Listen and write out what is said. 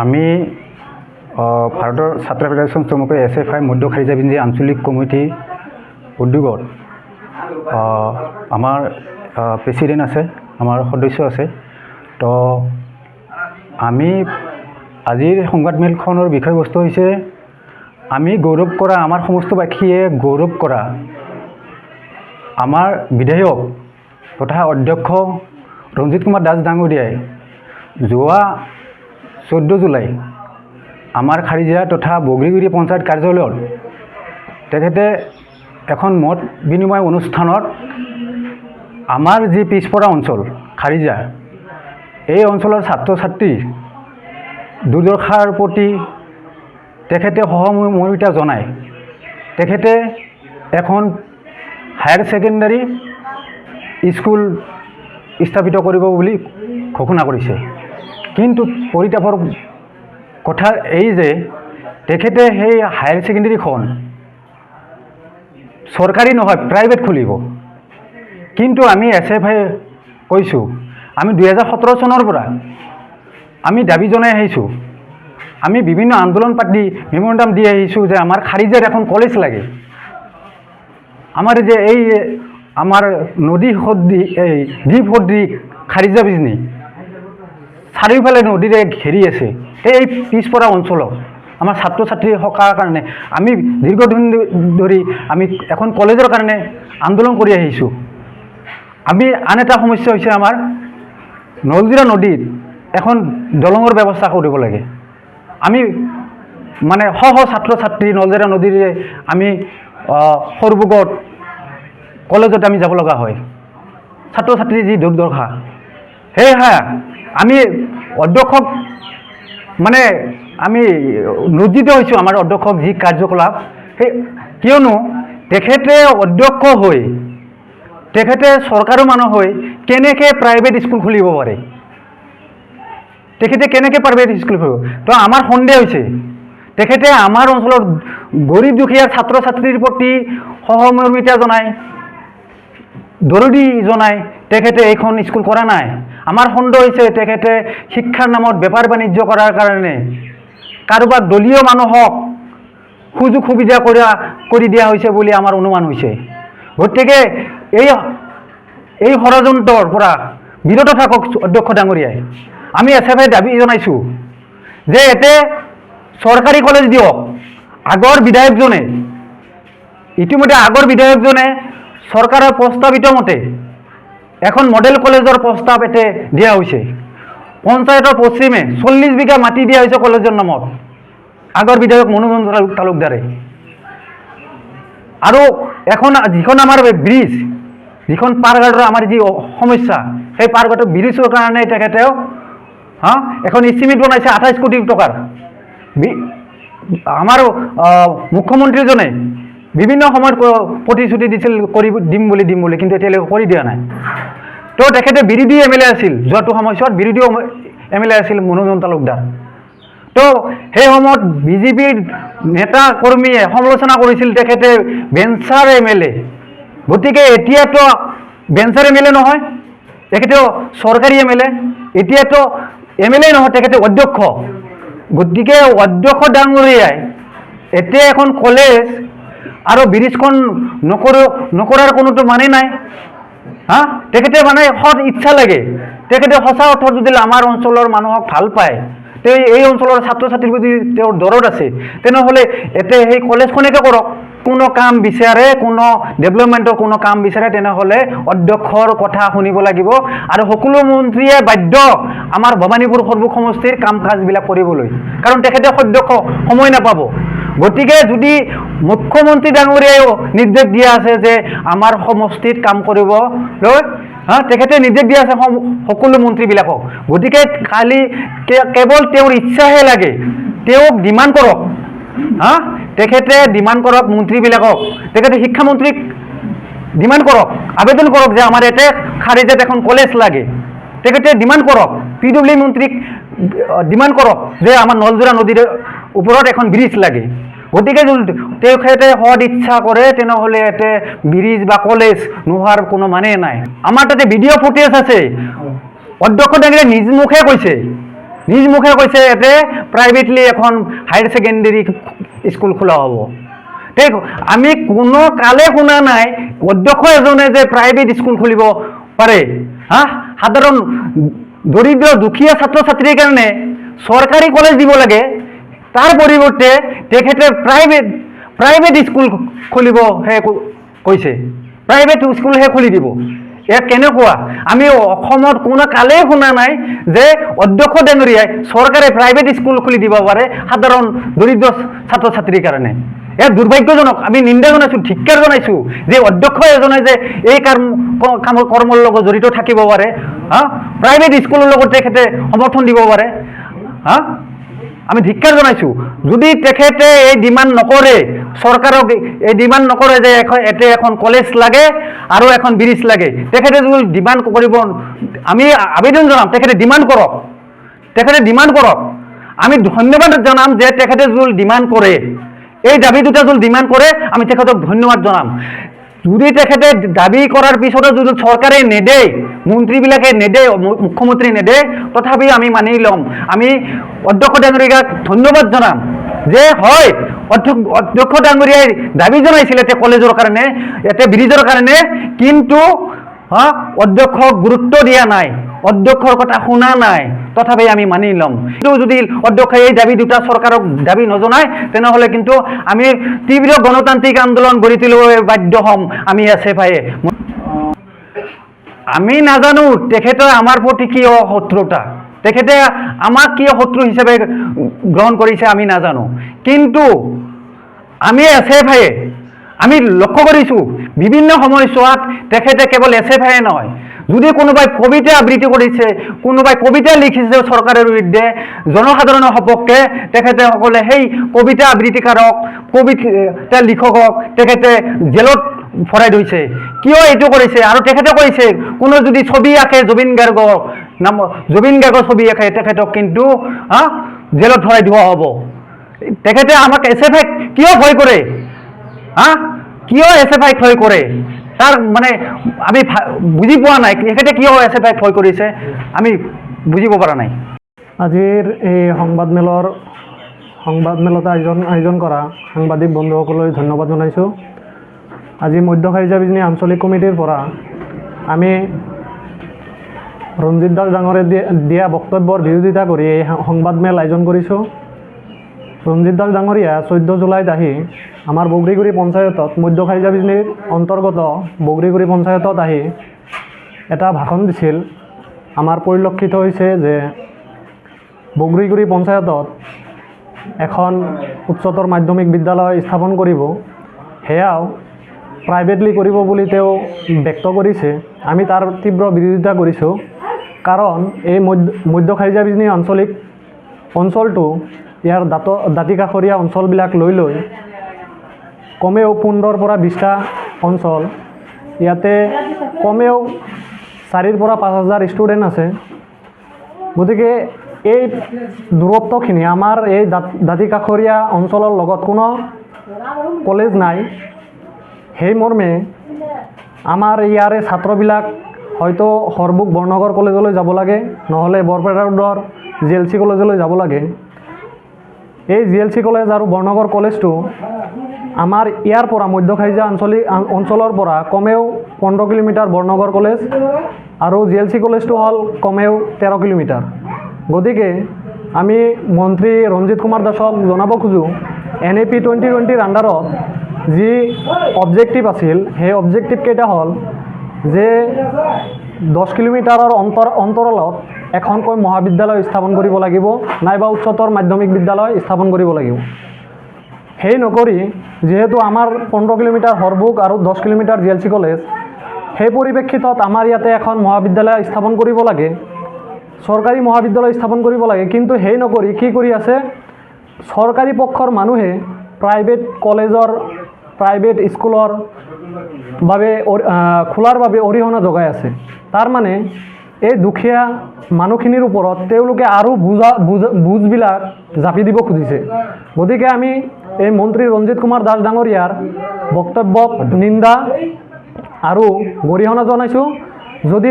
আমি ভাৰতৰ ছাত্ৰ ফেডাৰেশ্যন চমুকৈ SFI মধ্য খাৰিজাবিঞ্জি আঞ্চলিক কমিটি উদ্যোগত আমাৰ প্ৰেচিডেণ্ট আছে, আমাৰ সদস্য আছে। তো আমি আজিৰ সংবাদমেলখনৰ বিষয়বস্তু হৈছে আমি গৌৰৱ কৰা, আমাৰ সমস্তবাসীয়ে গৌৰৱ কৰা আমাৰ বিধায়ক তথা অধ্যক্ষ ৰঞ্জিত কুমাৰ দাস ডাঙৰীয়াই যোৱা 14 জুলাই আমাৰ খাৰিজা তথা বগৰীগুৰি পঞ্চায়ত কাৰ্যালয়ত তেখেতে এখন মত বিনিময় অনুষ্ঠানত আমাৰ যি পিছপৰা অঞ্চল খাৰিজা, এই অঞ্চলৰ ছাত্ৰ ছাত্ৰীৰ দুৰ্দশাৰ প্ৰতি তেখেতে সহমৰ্মিতা জনায়। তেখেতে এখন হায়াৰ ছেকেণ্ডাৰী স্কুল স্থাপিত কৰিব বুলি ঘোষণা কৰিছে। কিন্তু পৰিতাপৰ কথা এই যে তেখেতে সেই হায়াৰ ছেকেণ্ডাৰীখন চৰকাৰী নহয়, প্ৰাইভেট খুলিব। কিন্তু আমি SFI কৈছোঁ, আমি 2017 চনৰ পৰা আমি দাবী জনাই আহিছোঁ, আমি বিভিন্ন আন্দোলন পাতি মেমৰেণ্ডাম দি আহিছোঁ যে আমাৰ খাৰিজাত এখন কলেজ লাগে। আমাৰ যে এই আমাৰ নদী সদৃশ এই দ্বীপ সদৃশ খাৰিজা বিজনী চাৰিওফালে নদীৰে ঘেৰি আছে, এই পিছপৰা অঞ্চলত আমাৰ ছাত্ৰ ছাত্ৰী থকাৰ কাৰণে আমি দীৰ্ঘদিন ধৰি আমি এখন কলেজৰ কাৰণে আন্দোলন কৰি আহিছোঁ। আমি আন এটা সমস্যা হৈছে আমাৰ নলজিৰা নদীত এখন দলঙৰ ব্যৱস্থা কৰিব লাগে। আমি মানে শ ছাত্ৰ ছাত্ৰী নলজিৰা নদীৰে আমি সৰভোগত কলেজত আমি যাব লগা হয়, ছাত্ৰ ছাত্ৰীৰ যি দুৰ্দশা। সেয়েহে আমি অধ্যক্ষক মানে আমি লজ্জিত হৈছোঁ আমাৰ অধ্যক্ষক যি কাৰ্যকলাপ, সেই কিয়নো তেখেতে অধ্যক্ষ হৈ তেখেতে চৰকাৰৰ মানুহ হৈ কেনেকৈ প্ৰাইভেট স্কুল খুলিব পাৰে, তেখেতে কেনেকৈ প্ৰাইভেট স্কুল খুলিব। তো আমাৰ সন্দেহ হৈছে তেখেতে আমাৰ অঞ্চলৰ গৰীব দুখীয়া ছাত্ৰ ছাত্ৰীৰ প্ৰতি সহমৰ্মিতা জনায়, দৰদী জনায় তেখেতে এইখন স্কুল কৰা নাই। আমাৰ সন্দেহ হৈছে তেখেতে শিক্ষাৰ নামত বেপাৰ বাণিজ্য কৰাৰ কাৰণে কাৰোবাক দলীয় মানুহক সুযোগ সুবিধা কৰি দিয়া হৈছে বুলি আমাৰ অনুমান হৈছে। গতিকে এই ষড়যন্ত্ৰৰ পৰা বিৰত থাকক অধ্যক্ষ ডাঙৰীয়াই। আমি SFI দাবী জনাইছোঁ যে এতে চৰকাৰী কলেজ দিয়ক। আগৰ বিধায়কজনে ইতিমধ্যে চৰকাৰৰ প্ৰস্তাৱিত মতে এখন মডেল কলেজৰ প্ৰস্তাৱ এতে দিয়া হৈছে। পঞ্চায়তৰ পশ্চিমে 40 বিঘা মাটি দিয়া হৈছে কলেজৰ নামত, আগৰ বিধায়ক মনোৰঞ্জন তালুকদাৰে। আৰু যিখন আমাৰ ব্ৰিজ, যিখন পাৰঘাটৰ আমাৰ যি সমস্যা, সেই পাৰঘাটৰ ব্ৰিজৰ কাৰণে তেখেতেও এখন ইষ্টিমেট বনাইছে 28 কোটি টকাৰ। আমাৰ মুখ্যমন্ত্ৰীজনে বিভিন্ন সময়ত প্ৰতিশ্ৰুতি দিছিল দিম বুলি, কিন্তু এতিয়ালৈকে কৰি দিয়া নাই। তো তেখেতে বিৰোধী MLA আছিল, যোৱাটো সময়ছোৱাত বিৰোধী MLA আছিল মনোৰঞ্জন তালুকদাৰ। তো সেই সময়ত BJPৰ নেতা কৰ্মীয়ে সমালোচনা কৰিছিল তেখেতে বেঞ্চাৰ MLA। গতিকে এতিয়াতো বেঞ্চাৰ MLA নহয়, তেখেতেও চৰকাৰী MLA। এতিয়াতো MLA নহয়, তেখেতে অধ্যক্ষ। গতিকে অধ্যক্ষ ডাঙৰীয়াই এতিয়া এখন কলেজ আৰু ব্ৰিজখন নকৰাৰ কোনোতো মানে নাই। তেখেতে মানে সৎ ইচ্ছা লাগে, তেখেতে সঁচা অৰ্থত যদি আমাৰ অঞ্চলৰ মানুহক ভাল পায়, এই অঞ্চলৰ ছাত্ৰ ছাত্ৰীৰ প্ৰতি তেওঁৰ দৰদ আছে, তেনেহ'লে এতিয়া সেই কলেজখনকে কৰক। কোনো কাম বিচাৰে, কোনো ডেভেলপমেণ্টৰ কোনো কাম বিচাৰে, তেনেহ'লে অধ্যক্ষৰ কথা শুনিব লাগিব। আৰু সকলো মন্ত্ৰীয়ে বাধ্য আমাৰ ভৱানীপুৰ সৰ্বুক সমষ্টিৰ কাম কাজবিলাক কৰিবলৈ, কাৰণ তেখেতে অধ্যক্ষ সময় নাপাব। গতিকে যদি মুখ্যমন্ত্ৰী ডাঙৰীয়াইও নিৰ্দেশ দিয়া আছে যে আমাৰ সমষ্টিত কাম কৰিবলৈ, তেখেতে নিৰ্দেশ দিয়া আছে সকলো মন্ত্ৰীবিলাকক। গতিকে খালি কেৱল তেওঁৰ ইচ্ছাহে লাগে, তেওঁক ডিমাণ্ড কৰক। তেখেতে ডিমাণ্ড কৰক মন্ত্ৰীবিলাকক, তেখেতে শিক্ষামন্ত্ৰীক ডিমাণ্ড কৰক, আবেদন কৰক যে আমাৰ ইয়াতে খাৰিজাত এখন কলেজ লাগে। তেখেতে ডিমাণ্ড কৰক, PWD মন্ত্ৰীক ডিমাণ্ড কৰক যে আমাৰ নলজোৰা নদীৰ ওপৰত এখন ব্ৰিজ লাগে। গতিকে যদি তেখেতে সদ ইচ্ছা কৰে, তেনেহ'লে ইয়াতে ব্ৰিজ বা কলেজ নোহোৱাৰ কোনো মানে নাই। আমাৰ তাতে ভিডিঅ' ফুটেজ আছে, অধ্যক্ষ ডাঙৰীয়াই নিজ মুখে কৈছে নিজ মুখে কৈছে ইয়াতে প্ৰাইভেটলি এখন হায়াৰ ছেকেণ্ডেৰী স্কুল খোলা হ'ব। ঠিক আমি কোনো কালে শুনা নাই অধ্যক্ষ এজনে যে প্ৰাইভেট স্কুল খুলিব পাৰে। সাধাৰণ দৰিদ্ৰ দুখীয়া ছাত্ৰ ছাত্ৰীৰ কাৰণে চৰকাৰী কলেজ দিব লাগে, তাৰ পৰিৱৰ্তে তেখেতে প্ৰাইভেট স্কুল খুলিবহে কৈছে, প্ৰাইভেট স্কুলহে খুলি দিব। এয়া কেনেকুৱা? আমি অসমত কোনো কালেই শুনা নাই যে অধ্যক্ষ ডাঙৰীয়াই চৰকাৰে প্ৰাইভেট স্কুল খুলি দিব পাৰে সাধাৰণ দৰিদ্ৰ ছাত্ৰ ছাত্ৰীৰ কাৰণে। এয়া দুৰ্ভাগ্যজনক। আমি নিন্দা জনাইছোঁ, ধিক্কাৰ জনাইছোঁ যে অধ্যক্ষ এজনে যে এই কৰ্মৰ লগত জড়িত থাকিব পাৰে, প্ৰাইভেট স্কুলৰ লগত তেখেতে সমৰ্থন দিব পাৰে। আমি ধিক্কাৰ জনাইছোঁ। যদি তেখেতে এই ডিমাণ্ড নকৰে, চৰকাৰক এই ডিমাণ্ড নকৰে যে এতে এখন কলেজ লাগে আৰু এখন ব্ৰিজ লাগে, তেখেতে যদি ডিমাণ্ড কৰিব, আমি আবেদন জনাম তেখেতে ডিমাণ্ড কৰক, তেখেতে ডিমাণ্ড কৰক। আমি ধন্যবাদ জনাম যে তেখেতে যদি ডিমাণ্ড কৰে, এই দাবী দুটা যদি ডিমাণ্ড কৰে আমি তেখেতক ধন্যবাদ জনাম। যদি তেখেতে দাবী কৰাৰ পিছতো যদি চৰকাৰে নেদে, মন্ত্ৰীবিলাকে নেদে, মুখ্যমন্ত্ৰী নেদে, তথাপি আমি মানি ল'ম। আমি অধ্যক্ষ ডাঙৰীয়াক ধন্যবাদ জনাম যে হয় অধ্যক্ষ ডাঙৰীয়াই দাবী জনাইছিল এতিয়া কলেজৰ কাৰণে, এতিয়া ব্ৰিজৰ কাৰণে, কিন্তু অধ্যক্ষক গুৰুত্ব দিয়া নাই, অধ্যক্ষৰ কথা শুনা নাই, তথাপি আমি মানি ল'ম। কিন্তু যদি অধ্যক্ষই এই দাবী দুটা চৰকাৰক দাবী নজনায় তেনেহ'লে কিন্তু আমি তীব্ৰ গণতান্ত্ৰিক আন্দোলন গঢ়ি তুলিব বাধ্য হ'ম। আমি SFI আমি নাজানো তেখেতে আমাৰ প্ৰতি কিয় শত্ৰুতা, তেখেতে আমাক কিয় শত্ৰু হিচাপে গ্ৰহণ কৰিছে আমি নাজানো। কিন্তু আমি SFI আমি লক্ষ্য কৰিছোঁ বিভিন্ন সময়ছোৱাত তেখেতে কেৱল SFI নহয়, যদি কোনোবাই কবিতা আবৃত্তি কৰিছে, কোনোবাই কবিতা লিখিছে চৰকাৰৰ বিৰুদ্ধে জনসাধাৰণৰ সপক্ষে, তেখেতেসকলে সেই কবিতা আবৃত্তিকাৰক, কবিতা লিখকক তেখেতে জেলত ভৰাই থৈছে। কিয় এইটো কৰিছে? আৰু তেখেতে কৈছে কোনো যদি ছবি আঁকে জুবিন গাৰ্গৰ ছবি আঁকে তেখেতক কিন্তু জেলত ভৰাই দিয়া হ'ব। তেখেতে আমাক SFI কিয় ভয় কৰে? কিয় SFI ভয় কৰে? তাৰ মানে আমি বুজি পোৱা নাই, তেখেতে কিয় SFI ভয় কৰিছে আমি বুজিব পৰা নাই। আজিৰ এই সংবাদমেলত আয়োজন কৰা সাংবাদিক বন্ধুসকললৈ ধন্যবাদ জনাইছোঁ। আজি মধ্য কাৰ্য বিজনী আঞ্চলিক কমিটিৰ পৰা আমি ৰঞ্জিত দাস ডাঙৰে দিয়া বক্তব্যৰ বিৰোধিতা কৰি এই সংবাদমেল আয়োজন কৰিছোঁ। ৰঞ্জিত দাস ডাঙৰীয়া 14 জুলাইত আহি আমাৰ বগৰীগুৰি পঞ্চায়তত, মধ্য কাৰ্য বিজনীৰ অন্তৰ্গত বগৰীগুৰি পঞ্চায়তত আহি এটা ভাষণ দিছিল। আমাৰ পৰিলক্ষিত হৈছে যে বগৰীগুৰি পঞ্চায়তত এখন উচ্চতৰ মাধ্যমিক বিদ্যালয় স্থাপন কৰিব, সেয়াও প্ৰাইভেটলি কৰিব বুলি তেওঁ ব্যক্ত কৰিছে। আমি তাৰ তীব্ৰ বিৰোধিতা কৰিছোঁ, কাৰণ এই মধ্য কাৰ্য বিজনী অঞ্চলটো ইয়াৰ দাঁতিকাষৰীয়া অঞ্চলবিলাক লৈ কমেও 15 পৰা 20টা অঞ্চল, ইয়াতে কমেও 4 পৰা 5,000 ষ্টুডেণ্ট আছে। গতিকে এই দূৰত্বখিনি আমাৰ এই দাঁতিকাষৰীয়া অঞ্চলৰ লগত কোনো কলেজ নাই। সেই মৰ্মে আমাৰ ইয়াৰে ছাত্ৰবিলাক হয়তো সৰবুক বৰনগৰ কলেজলৈ যাব লাগে, নহ'লে বৰপেটা ৰোডৰ GLC কলেজলৈ যাব লাগে। এই GLC কলেজ আৰু বৰনগৰ কলেজটো আমাৰ ইয়াৰ পৰা মধ্য কাৰ্য অঞ্চলৰ পৰা কমেও 15 কিলোমিটাৰ বৰনগৰ কলেজ, আৰু GLC কলেজটো হ'ল কমেও 13 কিলোমিটাৰ। গতিকে আমি মন্ত্ৰী ৰঞ্জিত কুমাৰ দাসক জনাব খোজোঁ, NAP 2020ৰ আণ্ডাৰত যি অবজেক্টিভ আছিল, সেই অবজেক্টিভ কেইটা হ'ল যে 10 কিলোমিটাৰৰ অন্তৰালত এখনকৈ মহাবিদ্যালয় স্থাপন কৰিব লাগিব, নাইবা উচ্চতৰ মাধ্যমিক বিদ্যালয় স্থাপন কৰিব লাগিব। সেই নকৰি যিহেতু আমাৰ 15 কিলোমিটাৰ সৰবুক আৰু 10 কিলোমিটাৰ GLC কলেজ, সেই পৰিপ্ৰেক্ষিতত আমাৰ ইয়াতে এখন মহাবিদ্যালয় স্থাপন কৰিব লাগে, চৰকাৰী মহাবিদ্যালয় স্থাপন কৰিব লাগে। কিন্তু সেই নকৰি কি কৰি আছে, চৰকাৰী পক্ষৰ মানুহে প্ৰাইভেট স্কুলৰ বাবে খোলাৰ বাবে অৰিহণা যোগাই আছে। তাৰ মানে এই দুখীয়া মানুহখিনিৰ ওপৰত তেওঁলোকে আৰু বুজবিলাক জাপি দিব খুজিছে। গতিকে আমি এই মন্ত্ৰী ৰঞ্জিত কুমাৰ দাস ডাঙৰীয়াৰ বক্তব্যক নিন্দা আৰু গৰিহণা জনাইছোঁ। যদি